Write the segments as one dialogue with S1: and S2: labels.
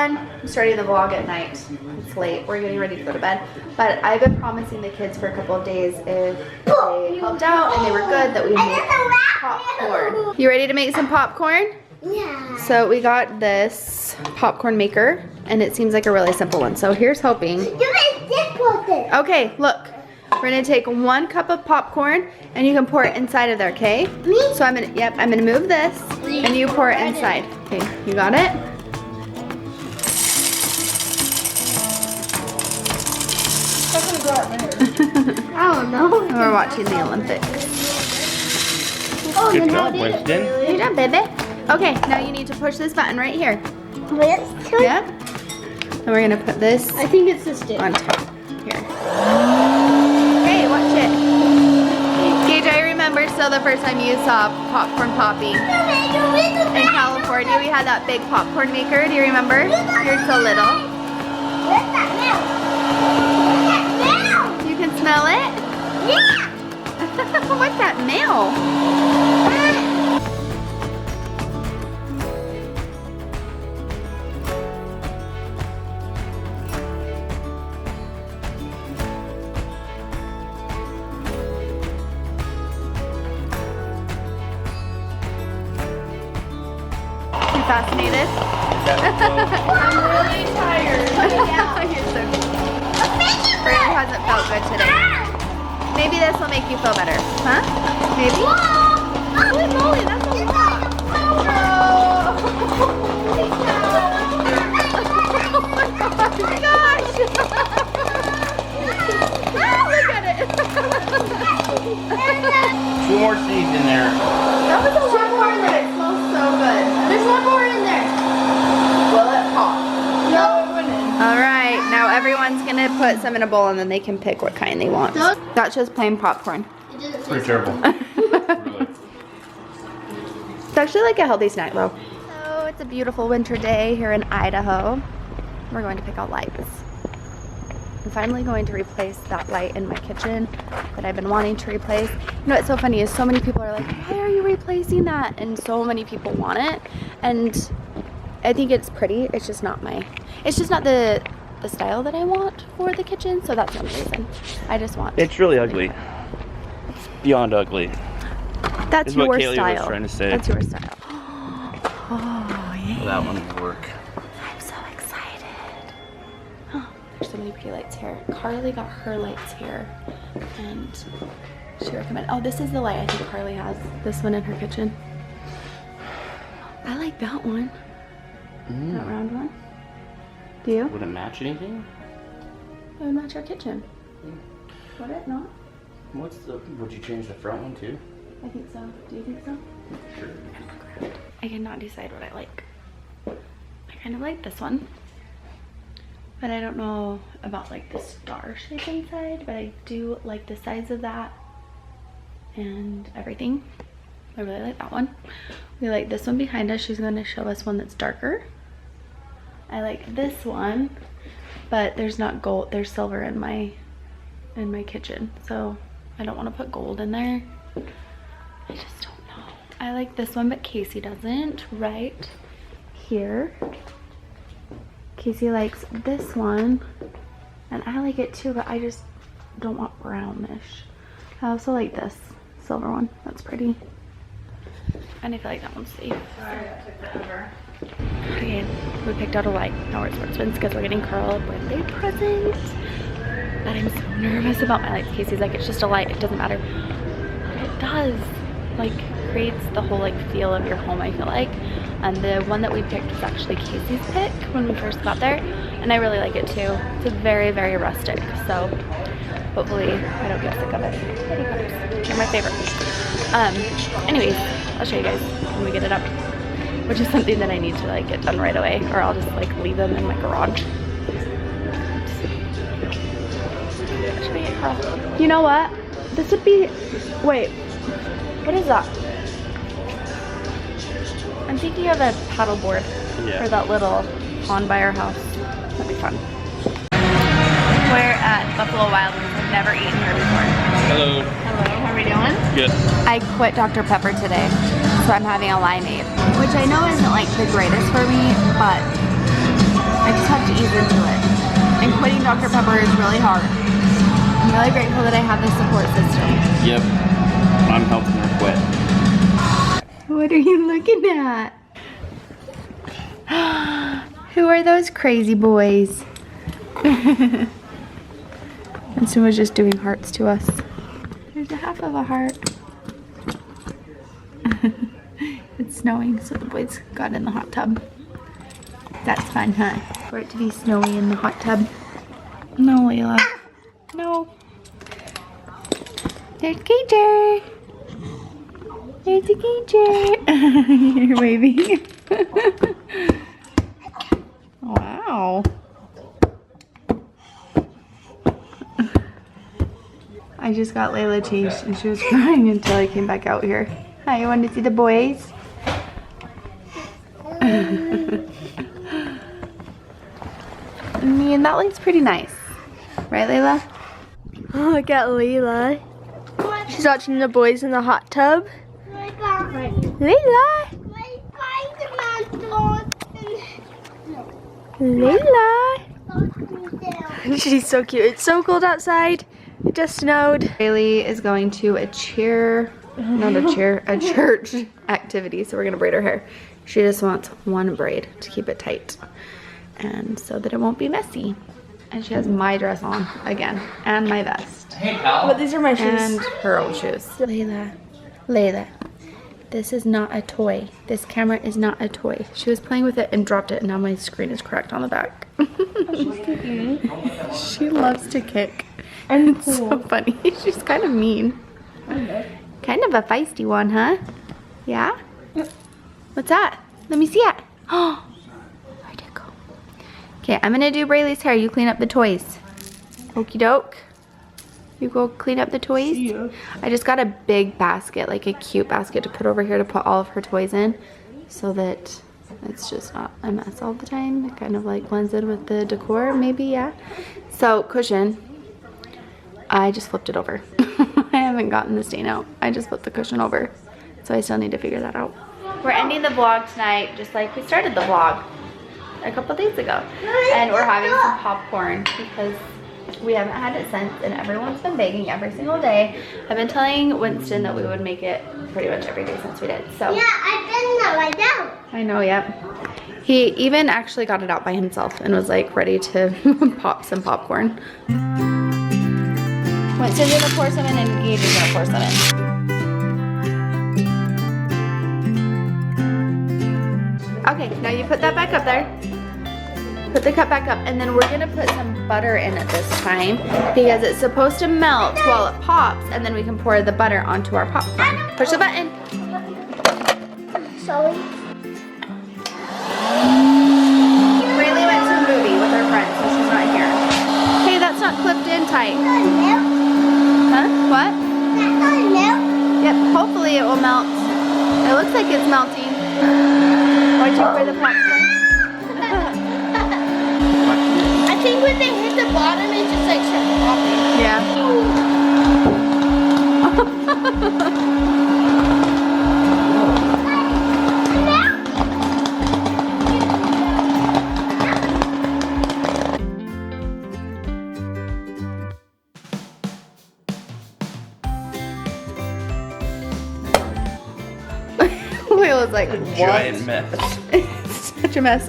S1: done. I'm starting the vlog at night. It's late. We're getting ready to go to bed. But I've been promising the kids for a couple of days if they helped out and they were good that we would make popcorn. You ready to make some popcorn?
S2: Yeah.
S1: So we got this popcorn maker and it seems like a really simple one. So here's hoping. Okay, look. We're gonna take 1 cup of popcorn and you can pour it inside of there, okay?
S2: Me?
S1: So I'm gonna move this and you pour it inside. Okay, you got it?
S2: I don't know.
S1: We're watching the Olympics.
S2: Oh,
S3: Good job, Winston.
S1: Good job, baby. Okay, now you need to push this button right here. Yeah? And we're gonna put this
S2: I think it's the stick.
S1: on top. Here. Hey, watch it. Gage, I remember still the first time you saw popcorn popping. In California, we had that big popcorn maker. Do you remember? You're so little.
S2: Where's that nail? Where's that nail?
S1: You can smell it?
S2: Yeah.
S1: What's that nail? You fascinated?
S2: I'm really tired.
S1: You're so cute. Brandon hasn't felt good today. Maybe this will make you feel better. Huh? Maybe? Holy moly, that's a lot. Oh my gosh. Look at it.
S3: 2 more seeds in there.
S1: That was a lot more, but it smells so good.
S2: There's one more in there.
S1: Will it pop?
S2: No, it wouldn't.
S1: All right, now everyone's gonna put some in a bowl and then they can pick what kind they want. That's just plain popcorn.
S2: It doesn't
S3: Pretty
S2: taste
S3: terrible. Really.
S1: It's actually like a healthy snack though. So it's a beautiful winter day here in Idaho. We're going to pick out lights. I'm finally going to replace that light in my kitchen that I've been wanting to replace. You know what's so funny is so many people are like, why are you replacing that? And so many people want it. And I think it's pretty. It's just not the style that I want for the kitchen. So that's the only reason. I just want.
S3: It's really ugly. Beyond ugly.
S1: That's
S3: is what
S1: your
S3: Kayli
S1: style.
S3: was trying to say.
S1: That's your style. Oh, yeah.
S3: Well, that one would work.
S1: I'm so excited. Oh, there's so many pretty lights here. Carly got her lights here. And she recommended, oh, this is the light I think Carly has. This one in her kitchen. I like that one. That round one. Do you?
S3: Would it match anything?
S1: It would match our kitchen. Would it not?
S3: Would you change the front one too?
S1: I think so. Do you think so?
S3: Sure.
S1: I cannot decide what I like. I kind of like this one. But I don't know about like the star shape inside, but I do like the size of that and everything. I really like that one. We like this one behind us. She's going to show us one that's darker. I like this one, but there's not gold, there's silver in my kitchen, so I don't want to put gold in there. I just don't know. I like this one, but Casey doesn't. Right here. Casey likes this one, and I like it too, but I just don't want brownish. I also like this silver one. That's pretty. And I feel like that one's safe.
S2: Sorry, that took forever.
S1: Okay, we picked out a light. Now we're at Sportsman's because we're getting Carl a birthday present. But I'm so nervous about my lights. Casey's like, it's just a light, it doesn't matter. But it does. Like, creates the whole like feel of your home, I feel like. And the one that we picked was actually Casey's pick when we first got there. And I really like it too. It's a very, very rustic. So hopefully I don't get sick of it. Pretty colors. They're my favorite. Anyways, I'll show you guys when we get it up. Which is something that I need to like get done right away, or I'll just like leave them in my garage. You know what? This would be, wait, what is that? I'm thinking of a paddleboard for that little pond by our house. That'd be fun. We're at Buffalo Wild Wings. I've never eaten here before.
S3: Hello.
S1: Hello, how are we doing?
S3: Good.
S1: I quit Dr. Pepper today, so I'm having a limeade, which I know isn't like the greatest for me, but to ease into it. And quitting Dr. Pepper is really hard. I'm really grateful that I have this support system.
S3: Yep. I'm helping her quit.
S1: What are you looking at? Who are those crazy boys? And someone's just doing hearts to us. There's a half of a heart. It's snowing, so the boys got in the hot tub. That's fun, huh? For it to be snowy in the hot tub. No, Layla. No. There's Gator. There's a Gator. You're waving. Wow. I just got Layla changed and she was crying until I came back out here. Hi, you want to see the boys? I mean, that looks pretty nice. Right, Layla?
S2: Look at Layla. She's watching the boys in the hot tub. Layla! Layla! She's so cute. It's so cold outside. It just snowed.
S1: Kayli is going to a church activity, so we're gonna braid her hair. She just wants one braid to keep it tight, and so that it won't be messy. And she has my dress on again, and my vest.
S3: Hey, pal.
S2: But these are my shoes.
S1: And her own shoes. Layla, this is not a toy. This camera is not a toy. She was playing with it and dropped it, and now my screen is cracked on the back. She loves to kick. And it's so funny. She's kind of mean. Kind of a feisty one, huh? Yeah? What's that? Let me see it. Oh, where'd it go? Okay, I'm gonna do Braylee's hair. You clean up the toys. Okie doke. You go clean up the toys. I just got a big basket, like a cute basket to put over here to put all of her toys in, so that it's just not a mess all the time. It kind of like blends in with the decor, maybe, yeah. So, cushion. I just flipped it over. I haven't gotten the stain out. I just flipped the cushion over. So I still need to figure that out. We're ending the vlog tonight just like we started the vlog a couple days ago. And we're having some popcorn because we haven't had it since, and everyone's been begging every single day. I've been telling Winston that we would make it pretty much every day since we did. So
S2: Yeah, I've done that right now.
S1: I know, yep. He even actually got it out by himself and was like ready to pop some popcorn. Winston's gonna pour some in and Gage is gonna pour some in. Okay, now you put that back up there. Put the cup back up, and then we're gonna put some butter in it this time because it's supposed to melt while it pops, and then we can pour the butter onto our popcorn. Push the button.
S2: Sorry.
S1: Braylee went to a movie with her friends, so she's not here. Hey, that's not clipped in tight. Huh? What? Yep, hopefully it will melt. It looks like it's melting. Why'd you pour the popcorn?
S2: I think when they hit the bottom, it just like starts popping.
S1: Yeah. Layla's like, what?
S3: Giant mess.
S1: It's such a mess.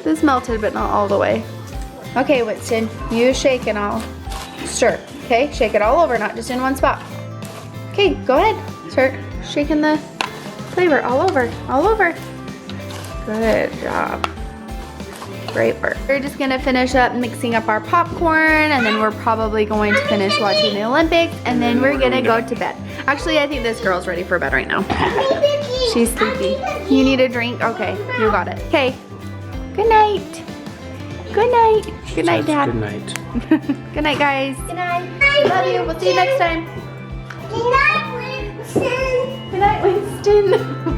S1: This melted, but not all the way. Okay, Winston, you shake and I'll stir. Okay, shake it all over, not just in one spot. Okay, go ahead. Start shaking the flavor all over, all over. Good job. Great work. We're just gonna finish up mixing up our popcorn, and then we're probably going to finish watching the Olympics, and then we're gonna go to bed. Actually, I think this girl's ready for bed right now. She's sleepy. You need a drink? Okay, you got it. Okay, good night. Good night. Good night, Dad.
S3: Good night.
S1: Good night, guys.
S2: Good night.
S1: Love you. We'll see you next time.
S2: Good night, Winston.
S1: Good night, Winston.